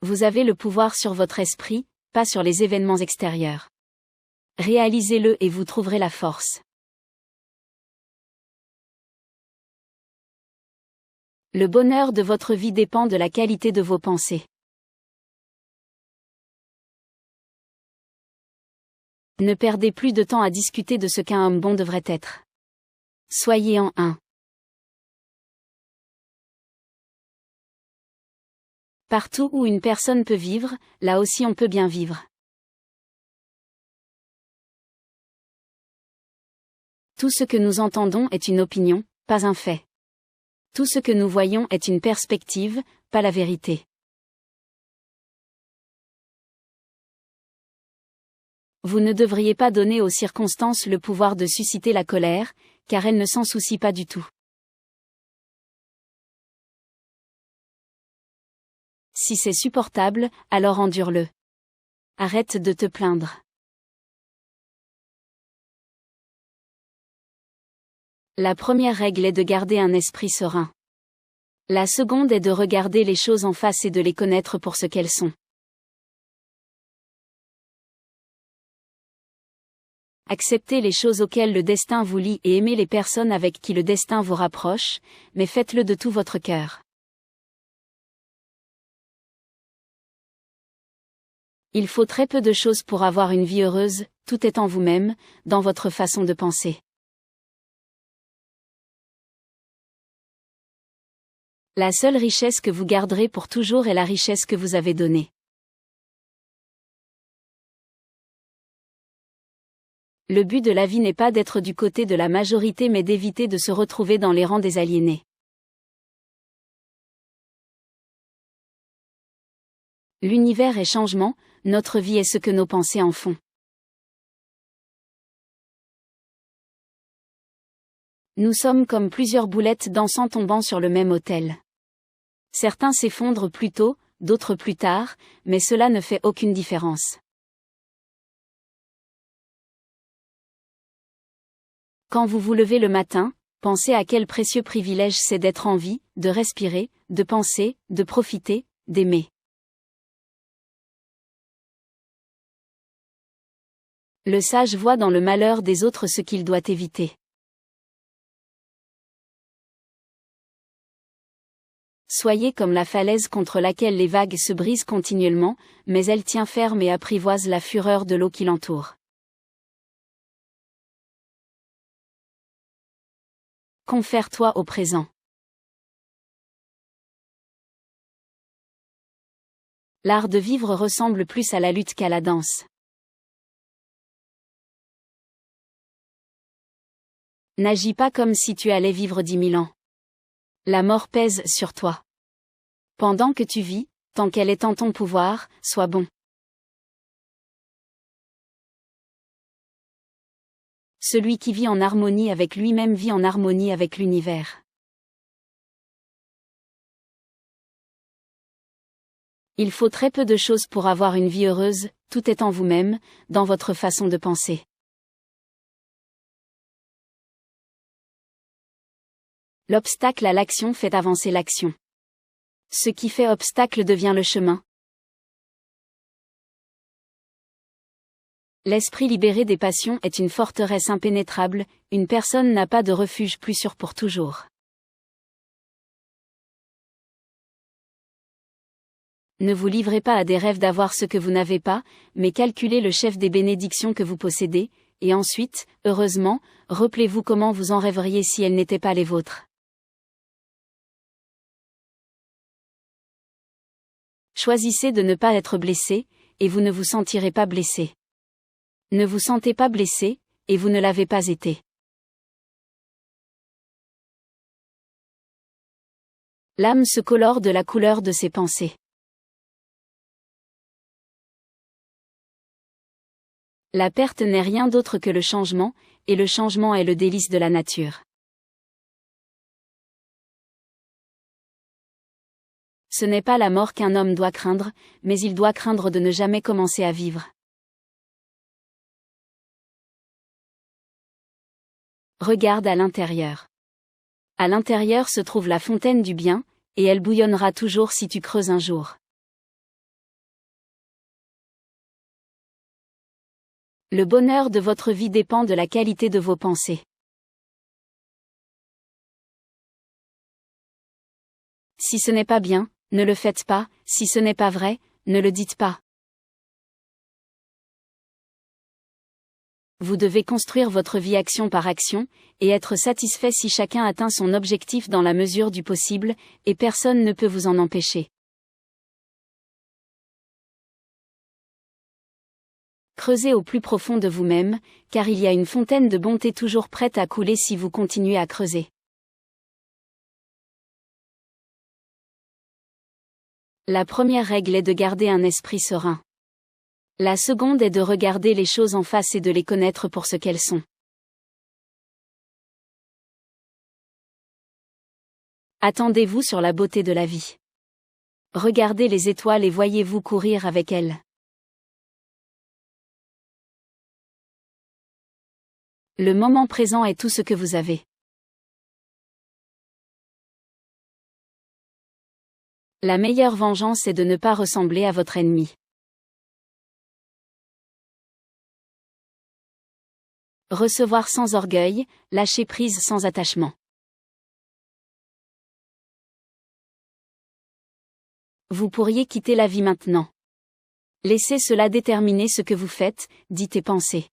Vous avez le pouvoir sur votre esprit, pas sur les événements extérieurs. Réalisez-le et vous trouverez la force. Le bonheur de votre vie dépend de la qualité de vos pensées. Ne perdez plus de temps à discuter de ce qu'un homme bon devrait être. Soyez en un. Partout où une personne peut vivre, là aussi on peut bien vivre. Tout ce que nous entendons est une opinion, pas un fait. Tout ce que nous voyons est une perspective, pas la vérité. Vous ne devriez pas donner aux circonstances le pouvoir de susciter la colère, car elles ne s'en soucient pas du tout. Si c'est supportable, alors endure-le. Arrête de te plaindre. La première règle est de garder un esprit serein. La seconde est de regarder les choses en face et de les connaître pour ce qu'elles sont. Acceptez les choses auxquelles le destin vous lie et aimez les personnes avec qui le destin vous rapproche, mais faites-le de tout votre cœur. Il faut très peu de choses pour avoir une vie heureuse, tout est en vous-même, dans votre façon de penser. La seule richesse que vous garderez pour toujours est la richesse que vous avez donnée. Le but de la vie n'est pas d'être du côté de la majorité mais d'éviter de se retrouver dans les rangs des aliénés. L'univers est changement, notre vie est ce que nos pensées en font. Nous sommes comme plusieurs boulettes d'encens tombant sur le même autel. Certains s'effondrent plus tôt, d'autres plus tard, mais cela ne fait aucune différence. Quand vous vous levez le matin, pensez à quel précieux privilège c'est d'être en vie, de respirer, de penser, de profiter, d'aimer. Le sage voit dans le malheur des autres ce qu'il doit éviter. Soyez comme la falaise contre laquelle les vagues se brisent continuellement, mais elle tient ferme et apprivoise la fureur de l'eau qui l'entoure. Confère-toi au présent. L'art de vivre ressemble plus à la lutte qu'à la danse. N'agis pas comme si tu allais vivre 10 000 ans. La mort pèse sur toi. Pendant que tu vis, tant qu'elle est en ton pouvoir, sois bon. Celui qui vit en harmonie avec lui-même vit en harmonie avec l'univers. Il faut très peu de choses pour avoir une vie heureuse, tout est en vous-même, dans votre façon de penser. L'obstacle à l'action fait avancer l'action. Ce qui fait obstacle devient le chemin. L'esprit libéré des passions est une forteresse impénétrable, une personne n'a pas de refuge plus sûr pour toujours. Ne vous livrez pas à des rêves d'avoir ce que vous n'avez pas, mais calculez le chef des bénédictions que vous possédez, et ensuite, heureusement, rappelez-vous comment vous en rêveriez si elles n'étaient pas les vôtres. Choisissez de ne pas être blessé, et vous ne vous sentirez pas blessé. Ne vous sentez pas blessé, et vous ne l'avez pas été. L'âme se colore de la couleur de ses pensées. La perte n'est rien d'autre que le changement, et le changement est le délice de la nature. Ce n'est pas la mort qu'un homme doit craindre, mais il doit craindre de ne jamais commencer à vivre. Regarde à l'intérieur. À l'intérieur se trouve la fontaine du bien, et elle bouillonnera toujours si tu creuses un jour. Le bonheur de votre vie dépend de la qualité de vos pensées. Si ce n'est pas bien, ne le faites pas, si ce n'est pas vrai, ne le dites pas. Vous devez construire votre vie action par action, et être satisfait si chacun atteint son objectif dans la mesure du possible, et personne ne peut vous en empêcher. Creusez au plus profond de vous-même, car il y a une fontaine de bonté toujours prête à couler si vous continuez à creuser. La première règle est de garder un esprit serein. La seconde est de regarder les choses en face et de les connaître pour ce qu'elles sont. Attendez-vous sur la beauté de la vie. Regardez les étoiles et voyez-vous courir avec elles. Le moment présent est tout ce que vous avez. La meilleure vengeance est de ne pas ressembler à votre ennemi. Recevoir sans orgueil, lâcher prise sans attachement. Vous pourriez quitter la vie maintenant. Laissez cela déterminer ce que vous faites, dites et pensez.